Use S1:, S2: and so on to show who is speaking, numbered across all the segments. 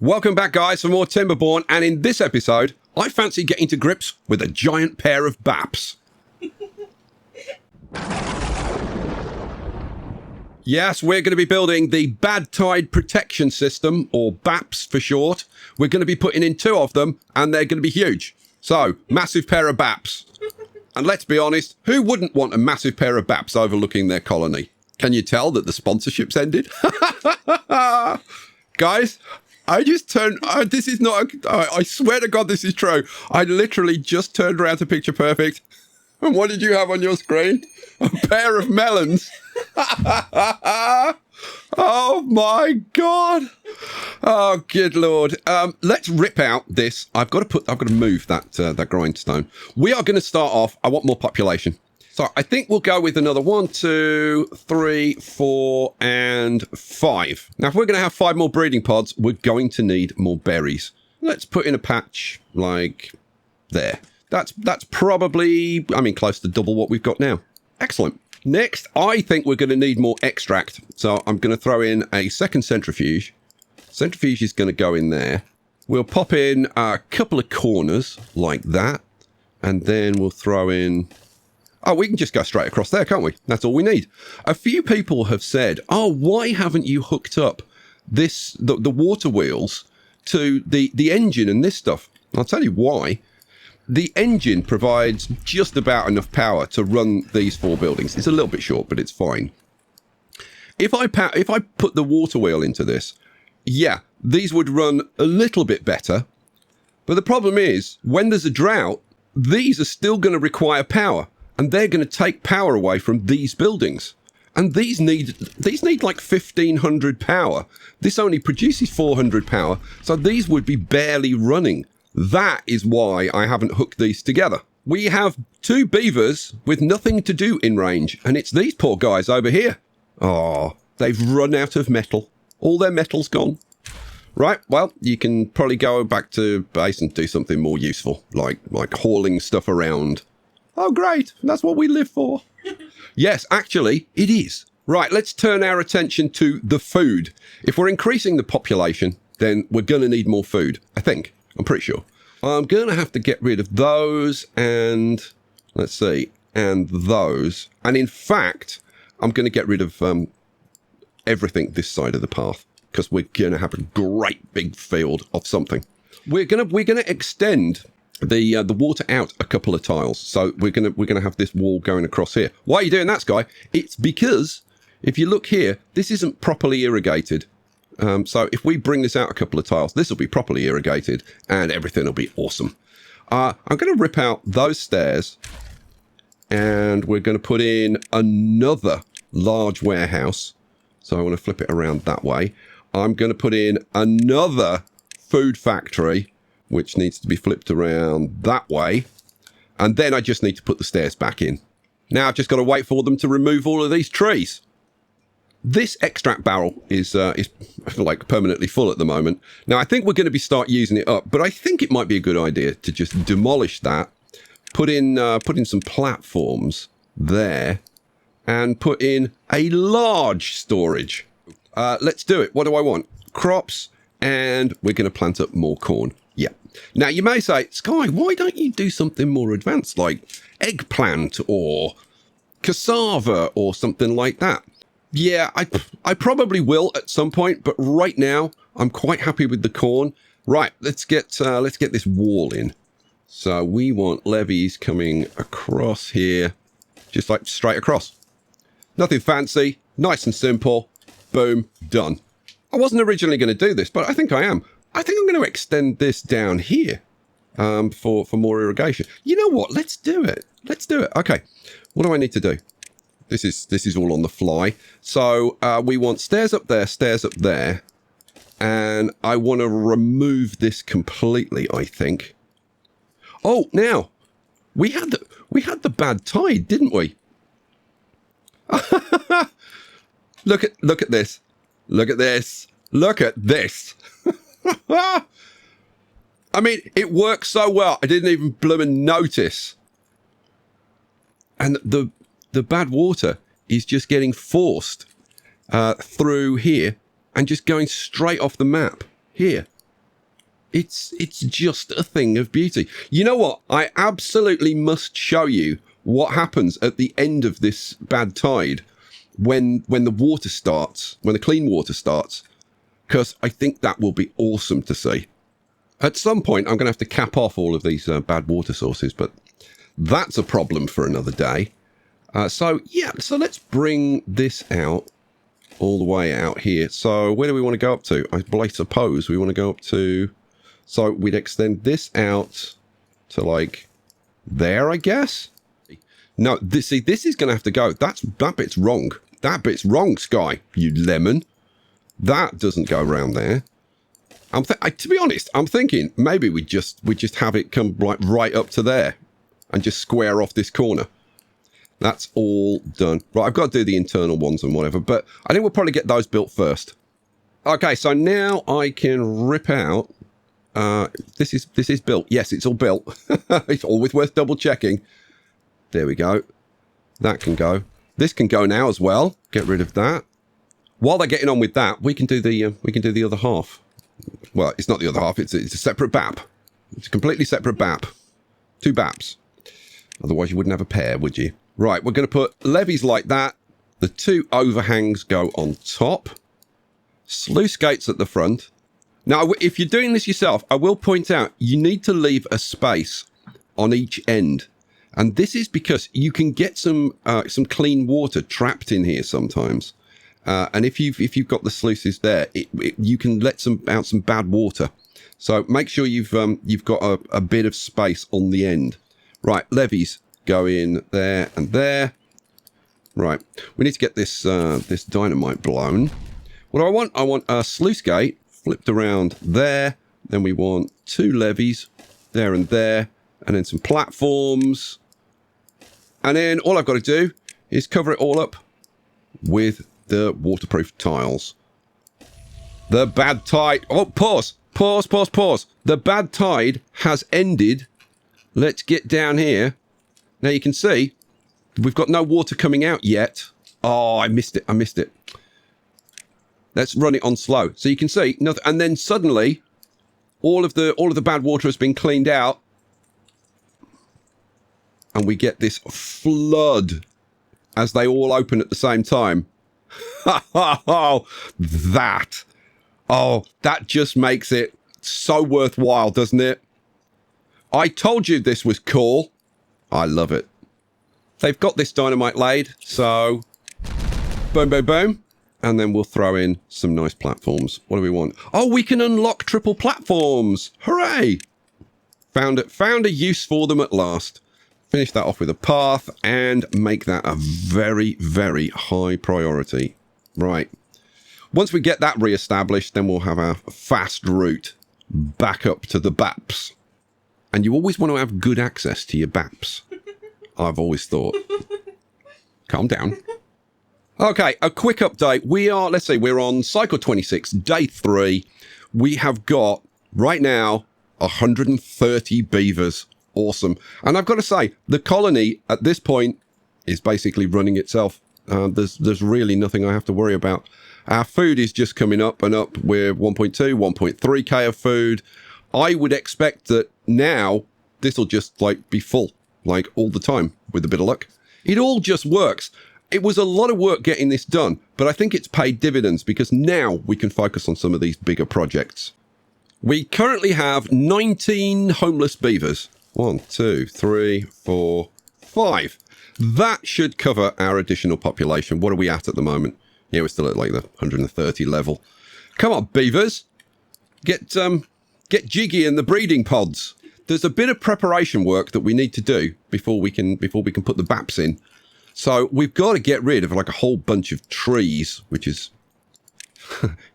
S1: Welcome back, guys, for more Timberborn, and in this episode, I fancy getting to grips with a giant pair of B.A.P.S. Yes, we're going to be building the Bad Tide Protection System, or B.A.P.S for short. We're going to be putting in 2 of them, and they're going to be huge. So, massive pair of B.A.P.S. And let's be honest, who wouldn't want a massive pair of B.A.P.S overlooking their colony? Can you tell that the sponsorship's ended? Guys, I just turned, this is not, I swear to God this is true. I literally just turned around to Picture Perfect. And what did you have on your screen? A pair of melons. Oh my God. Oh, good Lord. Let's rip out this. I've got to move that grindstone. We are going to start off, I want more population. So I think we'll go with another 1, 2, 3, 4, and 5. Now, if we're going to have 5 more breeding pods, we're going to need more berries. Let's put in a patch like there. That's probably, I mean, close to double what we've got now. Excellent. Next, I think we're going to need more extract. So I'm going to throw in a second centrifuge. Centrifuge is going to go in there. We'll pop in a couple of corners like that. And then we'll throw in... Oh, we can just go straight across there, can't we? That's all we need. A few people have said, oh, why haven't you hooked up the water wheels to the engine and this stuff? I'll tell you why. The engine provides just about enough power to run these 4 buildings. It's a little bit short, but it's fine. If I put the water wheel into this, yeah, these would run a little bit better. But the problem is, when there's a drought, these are still going to require power. And they're going to take power away from these buildings. And these need like 1,500 power. This only produces 400 power. So these would be barely running. That is why I haven't hooked these together. We have 2 beavers with nothing to do in range. And it's these poor guys over here. Oh, they've run out of metal. All their metal's gone. Right, well, you can probably go back to base and do something more useful. Like hauling stuff around. Oh, great. That's what we live for. Yes, actually, it is. Right, let's turn our attention to the food. If we're increasing the population, then we're going to need more food, I think. I'm pretty sure. I'm going to have to get rid of those and, let's see, and those. And in fact, I'm going to get rid of everything this side of the path because we're going to have a great big field of something. We're going to extend the water out a couple of tiles. So we're gonna have this wall going across here. Why are you doing that, Sky? It's because if you look here, this isn't properly irrigated. So if we bring this out a couple of tiles, this will be properly irrigated and everything will be awesome. I'm going to rip out those stairs and we're going to put in another large warehouse. So I want to flip it around that way. I'm going to put in another food factory, which needs to be flipped around that way. And then I just need to put the stairs back in. Now I've just got to wait for them to remove all of these trees. This extract barrel is like permanently full at the moment. Now I think we're going to start using it up, but I think it might be a good idea to just demolish that, put in some platforms there, and put in a large storage. Let's do it. What do I want? Crops, and we're going to plant up more corn. Yeah. Now, you may say, Sky, why don't you do something more advanced like eggplant or cassava or something like that? Yeah, I probably will at some point, but right now I'm quite happy with the corn. Right, let's get this wall in. So we want levees coming across here, just like straight across. Nothing fancy, nice and simple. Boom, done. I wasn't originally going to do this, but I think I am. I think I'm going to extend this down here for more irrigation. You know what? Let's do it. Let's do it. Okay. What do I need to do? This is all on the fly. So we want stairs up there. And I want to remove this completely, I think. Oh, now we had the bad tide, didn't we? Look at this. Look at this. Look at this. I mean, it works so well. I didn't even blooming notice. And the bad water is just getting forced through here and just going straight off the map here. It's just a thing of beauty. You know what? I absolutely must show you what happens at the end of this bad tide when the water starts, when the clean water starts, because I think that will be awesome to see. At some point, I'm going to have to cap off all of these bad water sources, but that's a problem for another day. So let's bring this out all the way out here. So where do we want to go up to? I suppose we want to go up to... So we'd extend this out to like there, I guess. No, this is going to have to go. That bit's wrong. That bit's wrong, Sky, you lemon. That doesn't go around there. To be honest, I'm thinking maybe we just have it come like right up to there and just square off this corner. That's all done. Right, I've got to do the internal ones and whatever, but I think we'll probably get those built first. Okay, so now I can rip out. This is built. Yes, it's all built. It's always worth double checking. There we go. That can go. This can go now as well. Get rid of that. While they're getting on with that, we can do the other half. Well, it's not the other half. It's a separate B.A.P. It's a completely separate B.A.P. 2 B.A.Ps. Otherwise, you wouldn't have a pair, would you? Right, we're going to put levees like that. The 2 overhangs go on top. Sluice gates at the front. Now, if you're doing this yourself, I will point out you need to leave a space on each end. And this is because you can get some clean water trapped in here sometimes. And if you've got the sluices there, you can let out some bad water. So make sure you've got a bit of space on the end. Right, levees go in there and there. Right, we need to get this this dynamite blown. What do I want? I want a sluice gate flipped around there. Then we want 2 levees there and there, and then some platforms. And then all I've got to do is cover it all up with the waterproof tiles. The bad tide. Oh, pause. The bad tide has ended. Let's get down here. Now you can see we've got no water coming out yet. Oh, I missed it. Let's run it on slow. So you can see nothing. And then suddenly all of the bad water has been cleaned out. And we get this flood as they all open at the same time. That just makes it so worthwhile, doesn't it? I told you this was cool. I love it. They've got this dynamite laid, so boom, boom, boom. And then we'll throw in some nice platforms. What do we want? Oh, we can unlock triple platforms. Hooray! Found a use for them at last. Finish that off with a path and make that a very, very high priority. Right. Once we get that re-established, then we'll have our fast route back up to the B.A.P.S. And you always want to have good access to your B.A.P.S. I've always thought. Calm down. Okay, a quick update. Let's say we're on cycle 26, day 3. We have got, right now, 130 beavers. Awesome. And I've got to say, the colony at this point is basically running itself. There's really nothing I have to worry about. Our food is just coming up and up. We're 1.2, 1.3k of food. I would expect that now this will just like be full, like all the time with a bit of luck. It all just works. It was a lot of work getting this done, but I think it's paid dividends because now we can focus on some of these bigger projects. We currently have 19 homeless beavers. 1, 2, 3, 4, 5. That should cover our additional population. What are we at the moment? Yeah, we're still at like the 130 level. Come on, beavers. Get jiggy in the breeding pods. There's a bit of preparation work that we need to do before we can put the B.A.P.S in. So we've got to get rid of like a whole bunch of trees, which is,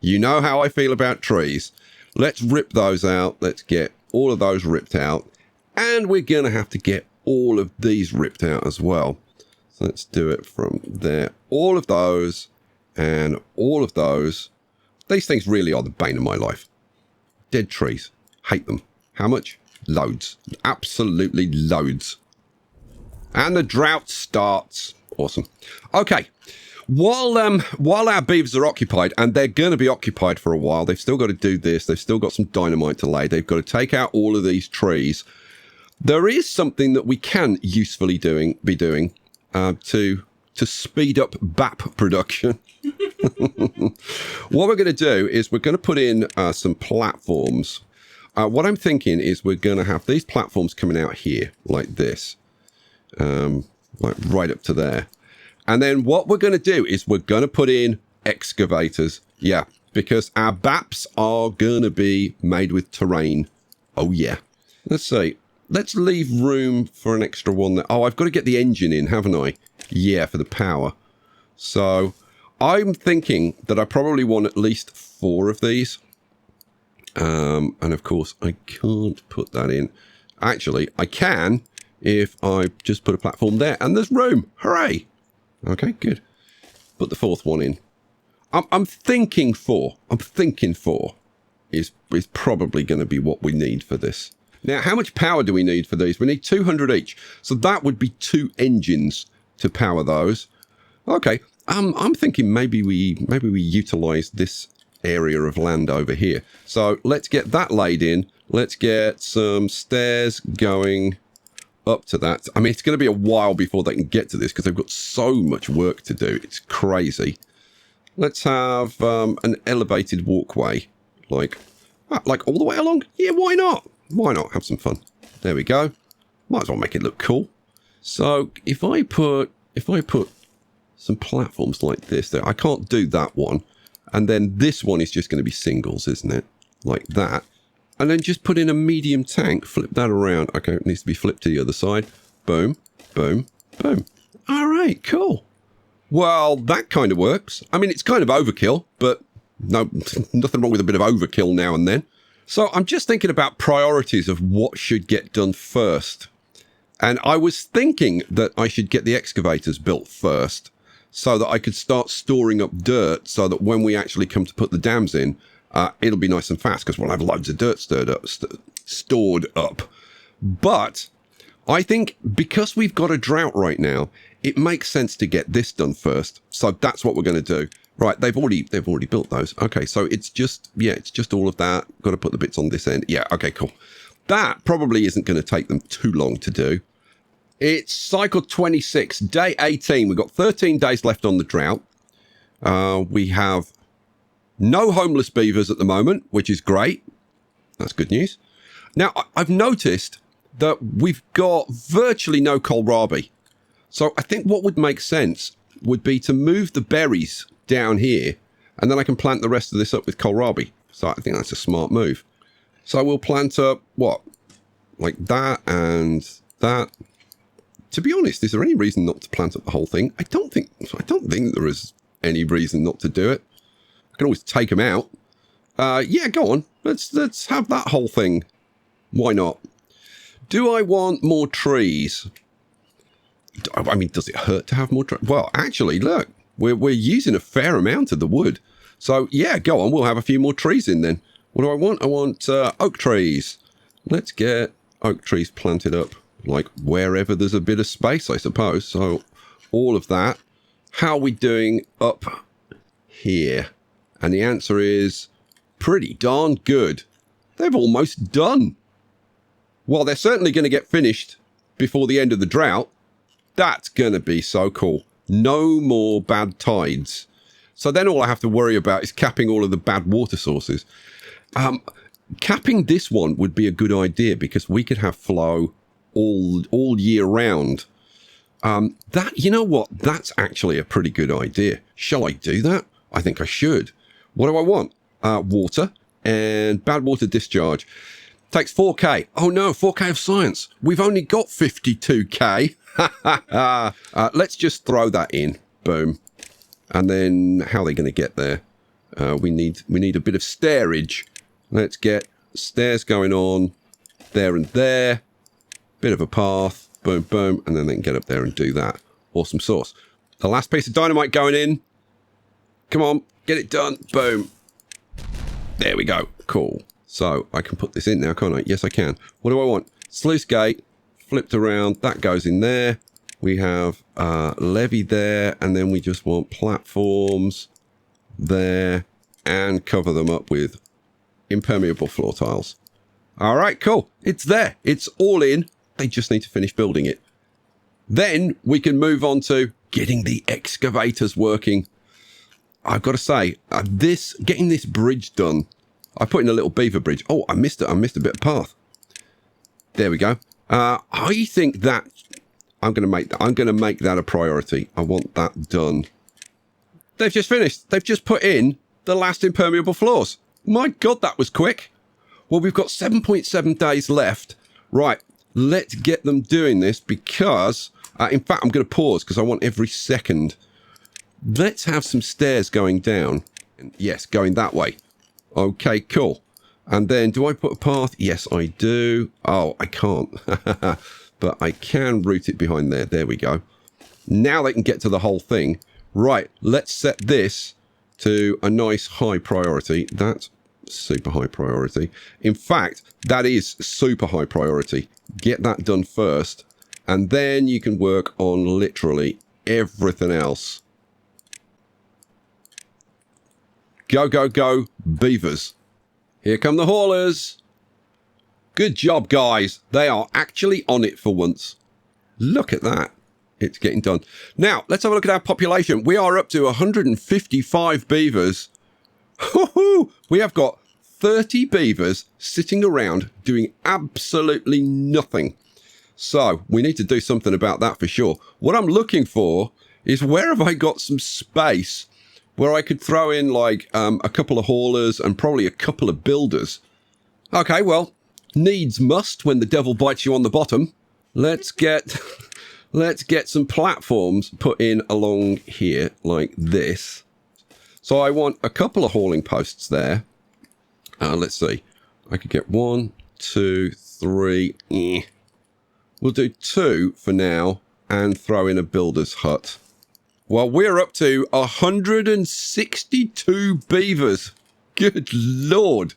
S1: you know how I feel about trees. Let's rip those out. Let's get all of those ripped out. And we're going to have to get all of these ripped out as well. So let's do it from there. All of those and all of those. These things really are the bane of my life. Dead trees. Hate them. How much? Loads. Absolutely loads. And the drought starts. Awesome. Okay. while our beavers are occupied, and they're going to be occupied for a while, they've still got to do this. They've still got some dynamite to lay. They've got to take out all of these trees. There is something that we can usefully be doing to speed up B.A.P. production. What we're going to do is we're going to put in some platforms. What I'm thinking is we're going to have these platforms coming out here like this, like right up to there. And then what we're going to do is we're going to put in excavators. Yeah, because our B.A.P.s are going to be made with terrain. Oh, yeah. Let's see. Let's leave room for an extra one there. Oh, I've got to get the engine in, haven't I? Yeah, for the power. So I'm thinking that I probably want at least 4 of these. And of course, I can't put that in. Actually, I can if I just put a platform there and there's room. Hooray! Okay, good. Put the 4th one in. I'm thinking 4. I'm thinking 4 is probably going to be what we need for this. Now, how much power do we need for these? We need 200 each. So that would be 2 engines to power those. Okay. I'm thinking maybe we utilize this area of land over here. So let's get that laid in. Let's get some stairs going up to that. I mean, it's going to be a while before they can get to this because they've got so much work to do. It's crazy. Let's have an elevated walkway, like all the way along. Yeah, why not? Why not? Have some fun. There we go. Might as well make it look cool. So if I put some platforms like this there, I can't do that one. And then this one is just going to be singles, isn't it? Like that. And then just put in a medium tank, flip that around. Okay, it needs to be flipped to the other side. Boom, boom, boom. All right, cool. Well, that kind of works. I mean, it's kind of overkill, but no, nothing wrong with a bit of overkill now and then. So I'm just thinking about priorities of what should get done first. And I was thinking that I should get the excavators built first so that I could start storing up dirt so that when we actually come to put the dams in, it'll be nice and fast because we'll have loads of dirt stored up. But I think because we've got a drought right now, it makes sense to get this done first. So that's what we're going to do. Right, they've already built those. Okay, so it's just all of that. Got to put the bits on this end. Yeah, okay, cool. That probably isn't going to take them too long to do. It's cycle 26, day 18. We've got 13 days left on the drought. We have no homeless beavers at the moment, which is great. That's good news. Now, I've noticed that we've got virtually no kohlrabi. So I think what would make sense would be to move the berries down here, and then I can plant the rest of this up with kohlrabi. So I think that's a smart move. So we'll plant up, what? Like that and that. To be honest, is there any reason not to plant up the whole thing? I don't think there is any reason not to do it. I can always take them out. Yeah, go on. Let's have that whole thing. Why not? Do I want more trees? I mean, does it hurt to have more trees? Well, actually, look, we're using a fair amount of the wood. So, yeah, go on. We'll have a few more trees in then. What do I want? I want oak trees. Let's get oak trees planted up, like wherever there's a bit of space, I suppose. So, all of that. How are we doing up here? And the answer is pretty darn good. They've almost done. Well, they're certainly going to get finished before the end of the drought. That's going to be so cool. No more bad tides. So then all I have to worry about is capping all of the bad water sources. Capping this one would be a good idea because we could have flow all year round. You know what? That's actually a pretty good idea. Shall I do that? I think I should. What do I want? Water and bad water discharge. Takes 4K. Oh no, 4K of science. We've only got 52K. Let's just throw that in. Boom. And then how are they going to get there? We need a bit of stairage. Let's get stairs going on there and there. Bit of a path. Boom, boom. And then they can get up there and do that. Awesome sauce. The last piece of dynamite going in. Come on, get it done. Boom. There we go. Cool. So I can put this in now, can't I? Yes, I can. What do I want? Sluice gate. Flipped around. That goes in there. We have levee there, and then we just want platforms there and cover them up with impermeable floor tiles. All right, cool. It's there. It's all in. They just need to finish building it. Then we can move on to getting the excavators working. I've got to say, getting this bridge done. I put in a little beaver bridge. Oh, I missed it. I missed a bit of path. There we go. I think that I'm going to make that a priority. I want that done. They've just finished. They've just put in the last impermeable floors. My God, that was quick. Well, we've got 7.7 days left. Right, let's get them doing this because, in fact, I'm going to pause because I want every second. Let's have some stairs going down. Yes, going that way. Okay, cool. And then, do I put a path? Yes, I do. Oh, I can't. But I can route it behind there. There we go. Now they can get to the whole thing. Right, let's set this to a nice high priority. That's super high priority. In fact, that is super high priority. Get that done first, and then you can work on literally everything else. Go, go, go, beavers. Here come the haulers. Good job, guys. They are actually on it for once. Look at that. It's getting done. Now, let's have a look at our population. We are up to 155 beavers. We have got 30 beavers sitting around doing absolutely nothing. So, we need to do something about that for sure. What I'm looking for is where have I got some space where I could throw in like a couple of haulers and probably a couple of builders. Okay, well, needs must when the devil bites you on the bottom. Let's get some platforms put in along here like this. So I want a couple of hauling posts there. Let's see. I could get 1, 2, 3. We'll do 2 for now and throw in a builder's hut. Well, we're up to 162 beavers. Good Lord.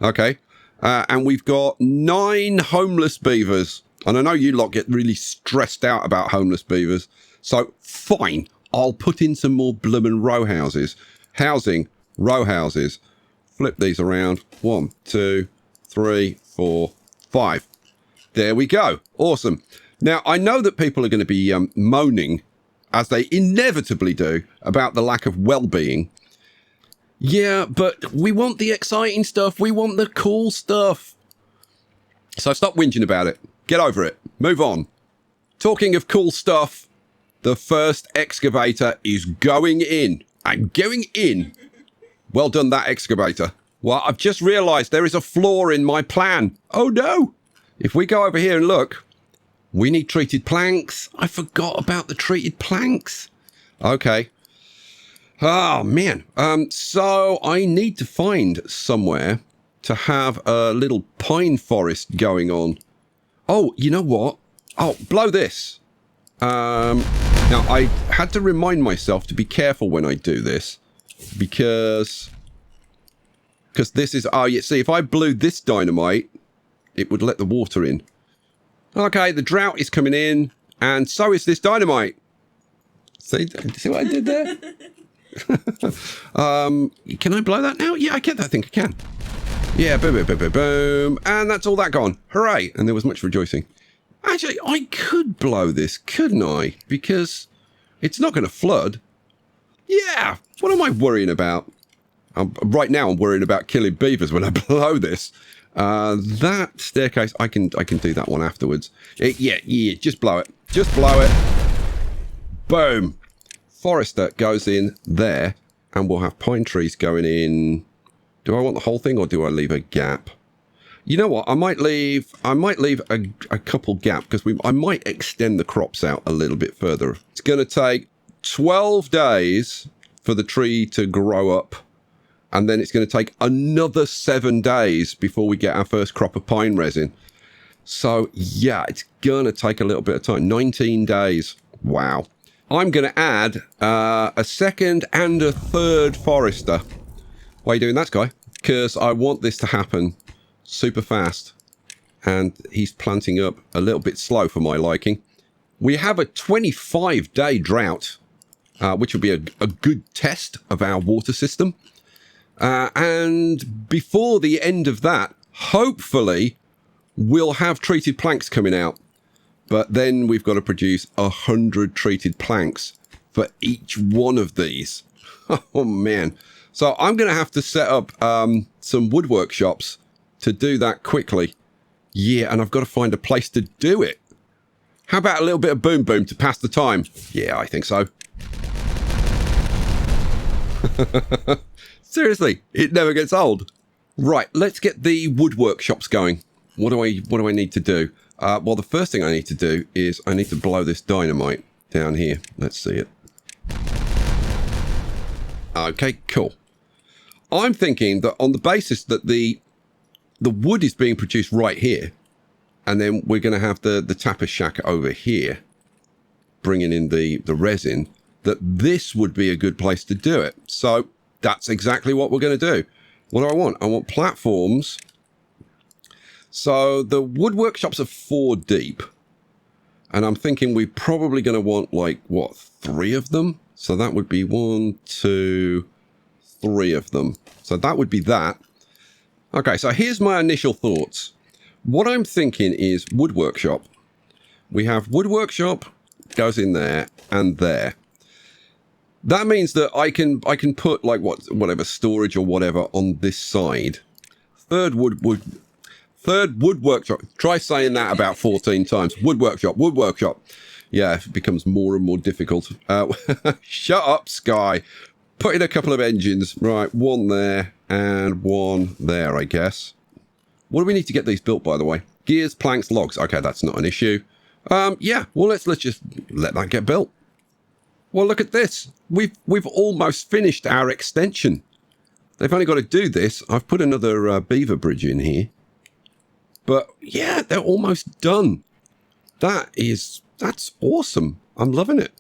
S1: Okay. And we've got 9 homeless beavers. And I know you lot get really stressed out about homeless beavers. So, fine. I'll put in some more bloomin' row houses. Housing, row houses. Flip these around. 1, 2, 3, 4, 5. There we go. Awesome. Now, I know that people are going to be moaning, as they inevitably do, about the lack of well-being. Yeah, but we want the exciting stuff. We want the cool stuff. So stop whinging about it. Get over it. Move on. Talking of cool stuff, the first excavator is going in. I'm going in. Well done, that excavator. Well, I've just realized there is a flaw in my plan. Oh, no. If we go over here and look, we need treated planks. I forgot about the treated planks. Okay. Oh, man. So I need to find somewhere to have a little pine forest going on. Oh, you know what? Oh, blow this. Now, I had to remind myself to be careful when I do this. Because this is... Oh, yeah, see, if I blew this dynamite, it would let the water in. Okay, the drought is coming in, and so is this dynamite. See what I did there? Can I blow that now? Yeah, I think I can. Yeah, boom, boom, boom, boom, boom. And that's all that gone. Hooray. And there was much rejoicing. Actually, I could blow this, couldn't I? Because it's not going to flood. Yeah, what am I worrying about? Right now, I'm worrying about killing beavers when I blow this. That staircase, I can do that one afterwards. Yeah, just blow it. Just blow it. Boom. Forester goes in there, and we'll have pine trees going in. Do I want the whole thing, or do I leave a gap? You know what? I might leave a couple gap, because I might extend the crops out a little bit further. It's going to take 12 days for the tree to grow up. And then it's going to take another 7 days before we get our first crop of pine resin. So, yeah, it's going to take a little bit of time. 19 days. Wow. I'm going to add a second and a third forester. Why are you doing that, Guy? Because I want this to happen super fast. And he's planting up a little bit slow for my liking. We have a 25-day drought, which will be a good test of our water system. And before the end of that, hopefully, we'll have treated planks coming out. But then we've got to produce 100 treated planks for each one of these. Oh, man. So I'm going to have to set up some wood workshops to do that quickly. Yeah, and I've got to find a place to do it. How about a little bit of boom boom to pass the time? Yeah, I think so. Seriously, it never gets old. Right, let's get the wood workshops going. What do I need to do? Well, the first thing I need to do is I need to blow this dynamite down here. Let's see it. Okay, cool. I'm thinking that on the basis that the wood is being produced right here, and then we're going to have the tapper shack over here, bringing in the resin, that this would be a good place to do it. So that's exactly what we're going to do. What do I want? I want platforms. So the wood workshops are 4 deep. And I'm thinking we're probably going to want, like, what, 3 of them? So that would be 1, 2, 3 of them. So that would be that. Okay, so here's my initial thoughts. What I'm thinking is wood workshop. We have wood workshop, goes in there and there. That means that I can put like whatever storage or whatever on this side. Third wood workshop. Try saying that about 14 times. Wood workshop. Yeah, it becomes more and more difficult. Shut up, Sky. Put in a couple of engines. Right, 1 there and 1 there, I guess. What do we need to get these built, by the way? Gears, planks, logs. Okay, that's not an issue. Yeah, well, let's just let that get built. Well, look at this. We've almost finished our extension. They've only got to do this. I've put another beaver bridge in here. But yeah, they're almost done. That's awesome. I'm loving it.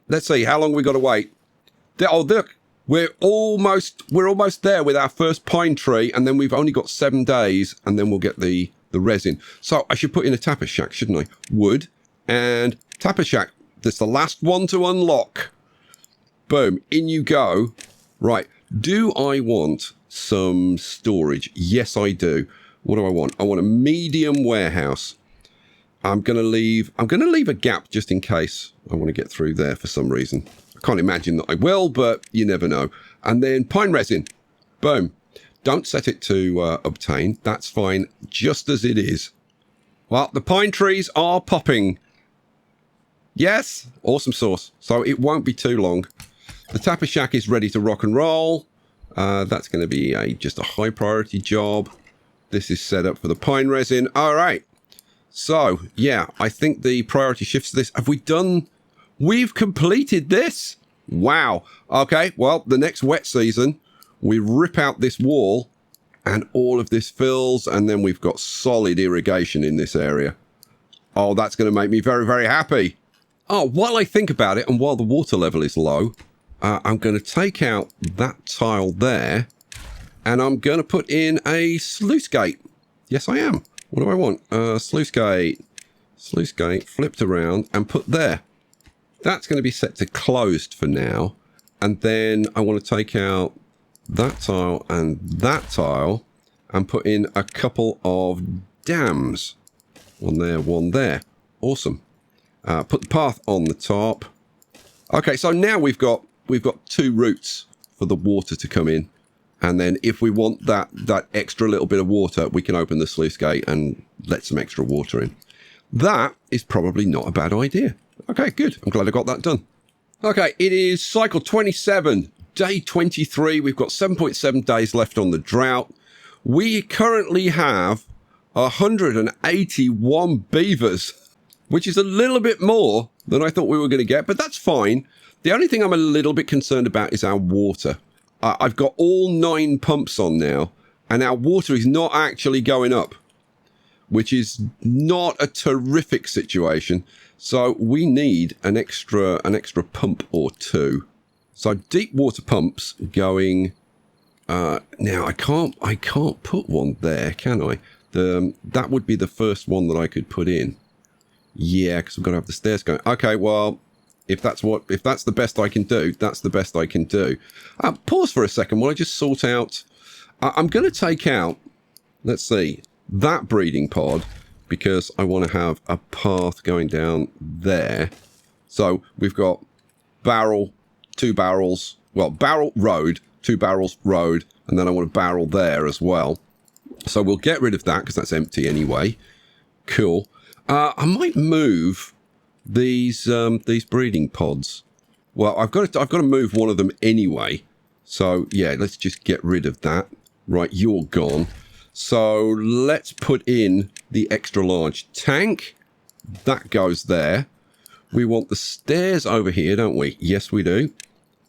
S1: Let's see, how long we got to wait? Oh, look, we're almost there with our first pine tree, and then we've only got 7 days, and then we'll get the resin. So I should put in a tapper shack, shouldn't I? Wood and tapper shack. That's the last one to unlock. Boom, in you go. Right, do I want some storage? Yes, I do. What do I want? I want a medium warehouse. I'm gonna leave a gap just in case I want to get through there for some reason. I can't imagine that I will, but you never know. And then pine resin. Boom. Don't set it to obtain. That's fine, just as it is. Well, the pine trees are popping. Yes, awesome sauce. So it won't be too long. The tapper shack is ready to rock and roll. That's going to be just a high priority job. This is set up for the pine resin. All right. So, yeah, I think the priority shifts to this. Have we done... We've completed this. Wow. Okay, well, the next wet season, we rip out this wall and all of this fills, and then we've got solid irrigation in this area. Oh, that's going to make me very, very happy. Oh, while I think about it and while the water level is low, I'm going to take out that tile there and I'm going to put in a sluice gate. Yes, I am. What do I want? Sluice gate, flipped around and put there. That's going to be set to closed for now. And then I want to take out that tile and put in a couple of dams. One there. Awesome. Put the path on the top. Okay, so now we've got 2 routes for the water to come in. And then if we want that extra little bit of water, we can open the sluice gate and let some extra water in. That is probably not a bad idea. Okay, good. I'm glad I got that done. Okay, it is cycle 27, day 23. We've got 7.7 days left on the drought. We currently have 181 beavers, which is a little bit more than I thought we were going to get, but that's fine. The only thing I'm a little bit concerned about is our water. I've got all 9 pumps on now, and our water is not actually going up, which is not a terrific situation. So we need an extra pump or 2. So deep water pumps going. Now I can't put one there, can I? That would be the first one that I could put in. Yeah, because we've got to have the stairs going. Okay, well, if that's the best I can do, that's the best I can do. Pause for a second while I just sort out. I'm going to take out, let's see, that breeding pod, because I want to have a path going down there. So we've got barrel, 2 barrels, well, barrel, road, 2 barrels, road, and then I want a barrel there as well. So we'll get rid of that because that's empty anyway. Cool. I might move these breeding pods. Well, I've got to move one of them anyway. So yeah, let's just get rid of that. Right, you're gone. So let's put in the extra large tank. That goes there. We want the stairs over here, don't we? Yes, we do.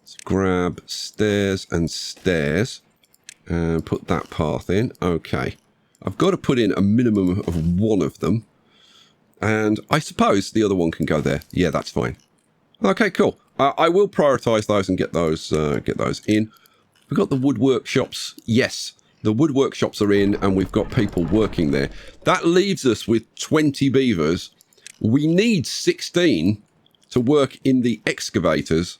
S1: Let's grab stairs and stairs and put that path in. Okay. I've got to put in a minimum of 1 of them. And I suppose the other one can go there. Yeah, that's fine. Okay, cool. I will prioritize those and get those in. We've got the wood workshops. Yes, the wood workshops are in and we've got people working there. That leaves us with 20 beavers. We need 16 to work in the excavators.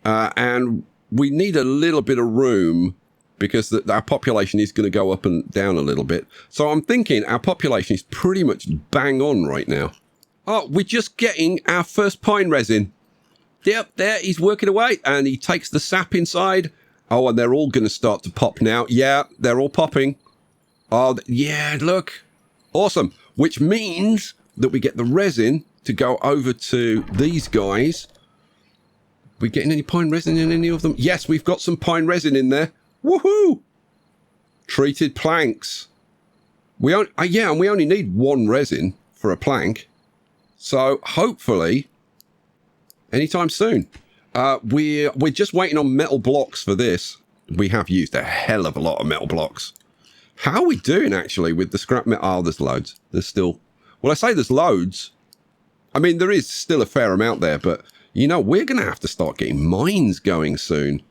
S1: And we need a little bit of room because our population is going to go up and down a little bit. So I'm thinking our population is pretty much bang on right now. Oh, we're just getting our first pine resin. Yep, there, he's working away, and he takes the sap inside. Oh, and they're all going to start to pop now. Yeah, they're all popping. Oh, yeah, look. Awesome. Which means that we get the resin to go over to these guys. We getting any pine resin in any of them? Yes, we've got some pine resin in there. Woohoo! Treated planks. And we only need 1 resin for a plank. So hopefully, anytime soon. We're just waiting on metal blocks for this. We have used a hell of a lot of metal blocks. How are we doing actually with the scrap metal? Oh, there's loads. There's still, well, I say there's loads. I mean, there is still a fair amount there, but you know, we're going to have to start getting mines going soon.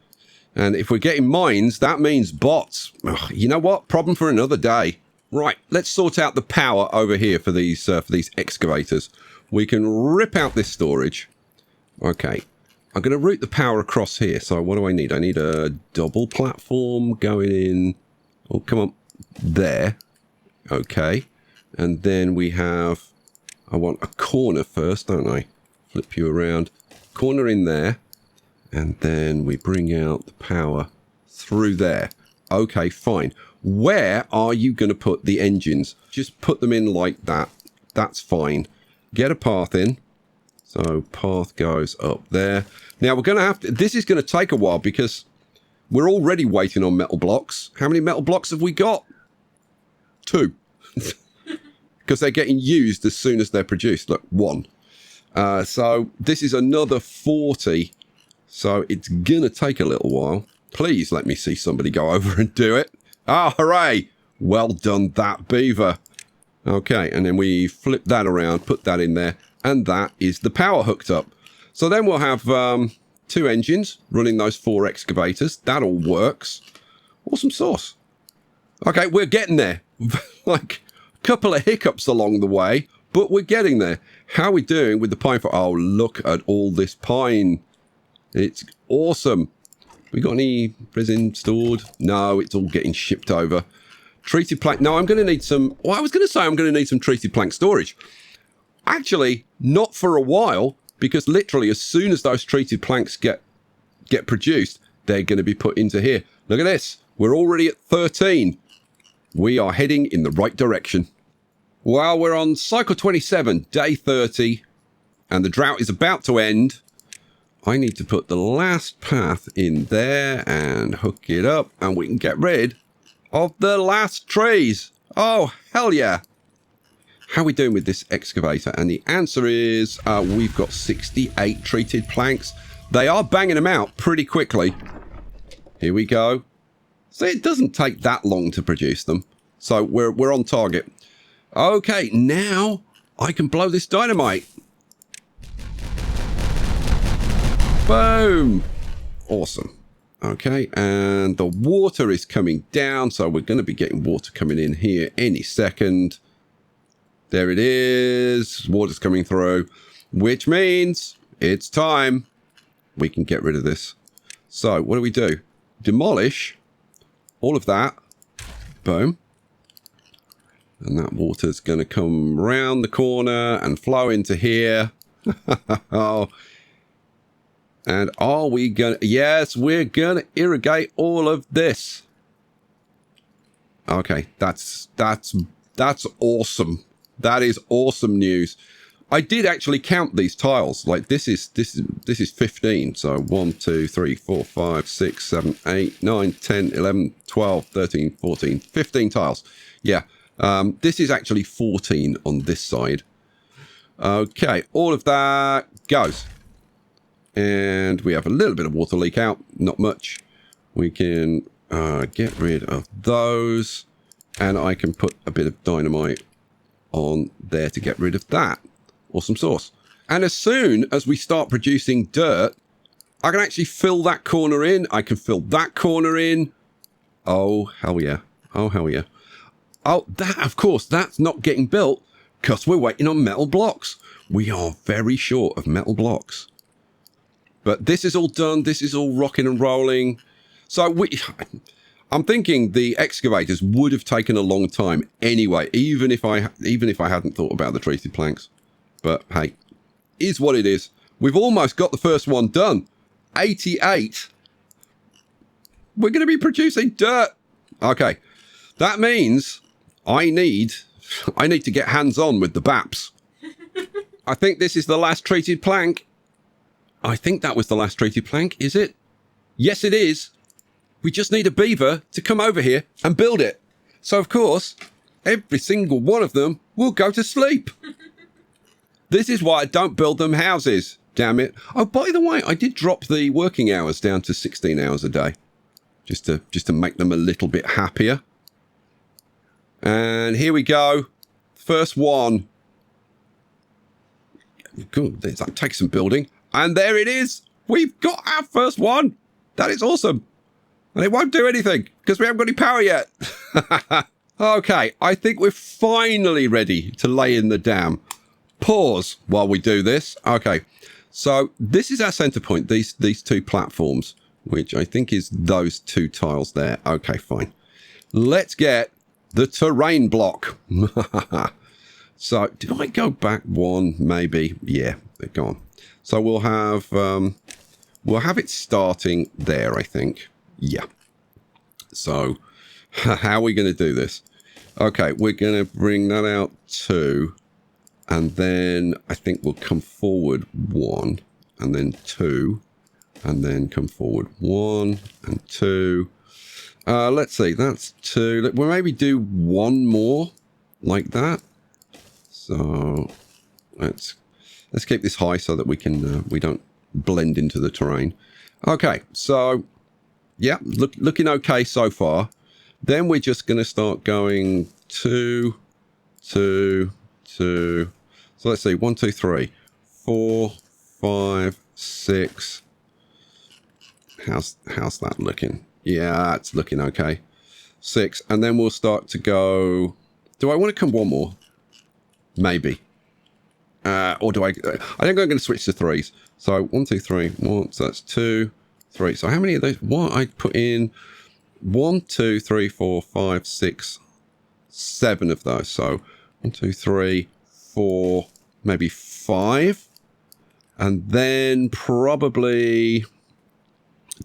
S1: And if we're getting mines, that means bots. Ugh, you know what? Problem for another day. Right, let's sort out the power over here for these excavators. We can rip out this storage. Okay, I'm going to route the power across here. So what do I need? I need a double platform going in. Oh, come on. There. Okay. And then we have, I want a corner first, don't I? Flip you around. Corner in there. And then we bring out the power through there. Okay, fine. Where are you going to put the engines? Just put them in like that. That's fine. Get a path in. So path goes up there. Now we're going to have to, this is going to take a while because we're already waiting on metal blocks. How many metal blocks have we got? 2. Because they're getting used as soon as they're produced. Look, 1. So this is another 40. So it's going to take a little while. Please let me see somebody go over and do it. Ah, hooray. Well done, that beaver. Okay, and then we flip that around, put that in there, and that is the power hooked up. So then we'll have 2 engines running those 4 excavators. That all works. Awesome sauce. Okay, we're getting there. Like a couple of hiccups along the way, but we're getting there. How are we doing with the pine? Oh, look at all this pine. It's awesome. We got any resin stored? No, it's all getting shipped over. Treated plank. No, I'm going to need some. Well, I was going to say I'm going to need some treated plank storage. Actually, not for a while, because literally as soon as those treated planks get produced, they're going to be put into here. Look at this. We're already at 13. We are heading in the right direction. Well, we're on cycle 27, day 30, and the drought is about to end. I need to put the last path in there and hook it up, and we can get rid of the last trees. Oh, hell yeah. How are we doing with this excavator? And the answer is we've got 68 treated planks. They are banging them out pretty quickly. Here we go. So it doesn't take that long to produce them. So we're on target. Okay, now I can blow this dynamite. Boom. Awesome. Okay, and the water is coming down, so we're going to be getting water coming in here any second. There it is. Water's coming through, which means it's time. We can get rid of this. So what do we do? Demolish all of that. Boom. And that water's going to come round the corner and flow into here. Oh. And are we going to... Yes, we're going to irrigate all of this. Okay, that's awesome. That is awesome news. I did actually count these tiles. Like this is 15. So 1, 2, 3, 4, 5, 6, 7, 8, 9, 10, 11, 12, 13, 14, 15 tiles. Yeah. This is actually 14 on this side. Okay, all of that goes. And we have a little bit of water leak out, not much. We can get rid of those. And I can put a bit of dynamite on there to get rid of that. Awesome sauce. And as soon as we start producing dirt, I can actually fill that corner in. I can fill that corner in. Oh, hell yeah. Oh, hell yeah. Oh, that, of course, that's not getting built because we're waiting on metal blocks. We are very short of metal blocks. But this is all done. This is all rocking and rolling. So I'm thinking the excavators would have taken a long time anyway, even if I hadn't thought about the treated planks. But hey, is what it is. We've almost got the first one done. 88. We're going to be producing dirt. Okay, that means I need to get hands-on with the B.A.P.S. I think this is the last treated plank. I think that was the last treated plank, is it? Yes, it is. We just need a beaver to come over here and build it. So, of course, every single one of them will go to sleep. This is why I don't build them houses. Damn it. Oh, by the way, I did drop the working hours down to 16 hours a day. Just to make them a little bit happier. And here we go. First one. Good. That takes some building. And there it is. We've got our first one. That is awesome. And it won't do anything because we haven't got any power yet. Okay, I think we're finally ready to lay in the dam. Pause while we do this. Okay, so this is our center point, these two platforms, which I think is those two tiles there. Okay, fine. Let's get the terrain block. So did I go back one? Maybe. Yeah, they're gone. So we'll have it starting there, I think. Yeah. So how are we going to do this? Okay, we're going to bring that out 2. And then I think we'll come forward 1. And then 2. And then come forward 1 and 2. Let's see, that's 2. We'll maybe do 1 more like that. So let's keep this high so that we can we don't blend into the terrain. Okay, so yeah, looking okay so far. Then we're just going to start going 2, 2, 2. So let's see, 1, 2, 3, 4, 5, 6. How's that looking? Yeah, it's looking okay. 6, and then we'll start to go. Do I want to come 1 more? Maybe. Or do I think I'm going to switch to 3s. So 1, 2, 3, 1. So that's 2, 3. So how many of those? What I put in 1, 2, 3, 4, 5, 6, 7 of those. So 1, 2, 3, 4, maybe 5. And then probably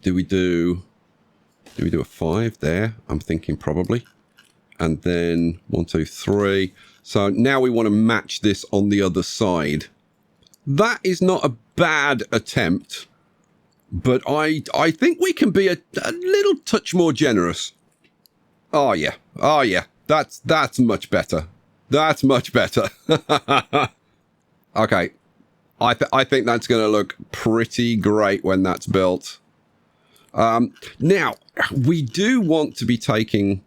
S1: do we do a 5 there? I'm thinking probably. And then 1, 2, 3. So now we want to match this on the other side. That is not a bad attempt, but I think we can be a little touch more generous. Oh yeah. Oh yeah. That's much better. That's much better. Okay. I think that's going to look pretty great when that's built. Now, we do want to be taking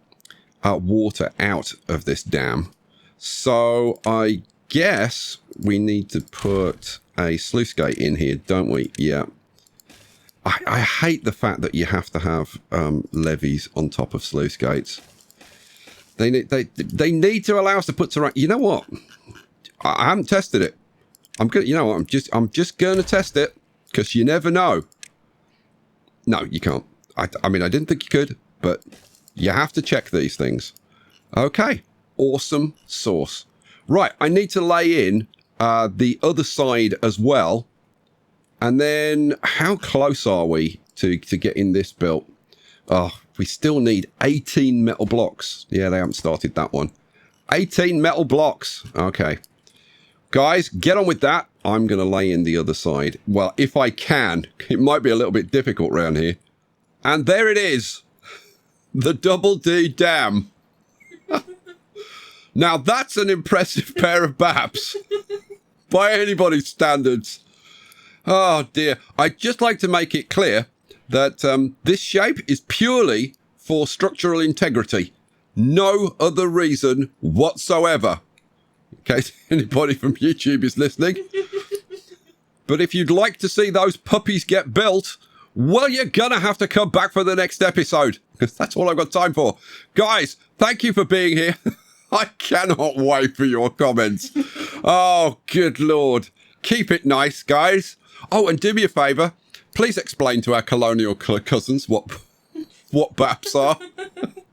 S1: water out of this dam. So I guess we need to put a sluice gate in here, don't we? Yeah. I hate the fact that you have to have levees on top of sluice gates. They need to allow us to put terrain. You know what? I haven't tested it. I'm gonna, you know what? I'm just gonna test it because you never know. No, you can't. I mean, I didn't think you could, but you have to check these things. Okay, awesome sauce. Right, I need to lay in the other side as well. And then, how close are we to getting this built? Oh, we still need 18 metal blocks. Yeah, they haven't started that one. 18 metal blocks. Okay. Guys, get on with that. I'm going to lay in the other side. Well, if I can. It might be a little bit difficult around here. And there it is. The Double D dam. Now, that's an impressive pair of B.A.P.S. by anybody's standards. Oh, dear. I'd just like to make it clear that this shape is purely for structural integrity. No other reason whatsoever. In case anybody from YouTube is listening. But if you'd like to see those puppies get built, well, you're going to have to come back for the next episode. Because that's all I've got time for. Guys, thank you for being here. I cannot wait for your comments. Oh, good Lord. Keep it nice, guys. Oh, and do me a favour. Please explain to our colonial cousins what B.A.P.S are.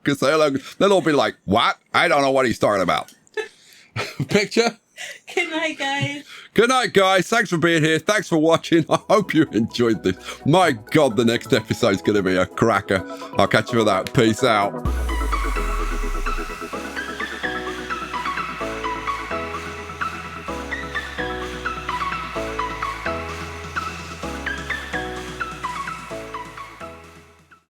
S1: Because they'll all be like, what? I don't know what he's talking about. Picture?
S2: Good night, guys.
S1: Good night, guys. Thanks for being here. Thanks for watching. I hope you enjoyed this. My God, the next episode's going to be a cracker. I'll catch you for that. Peace out.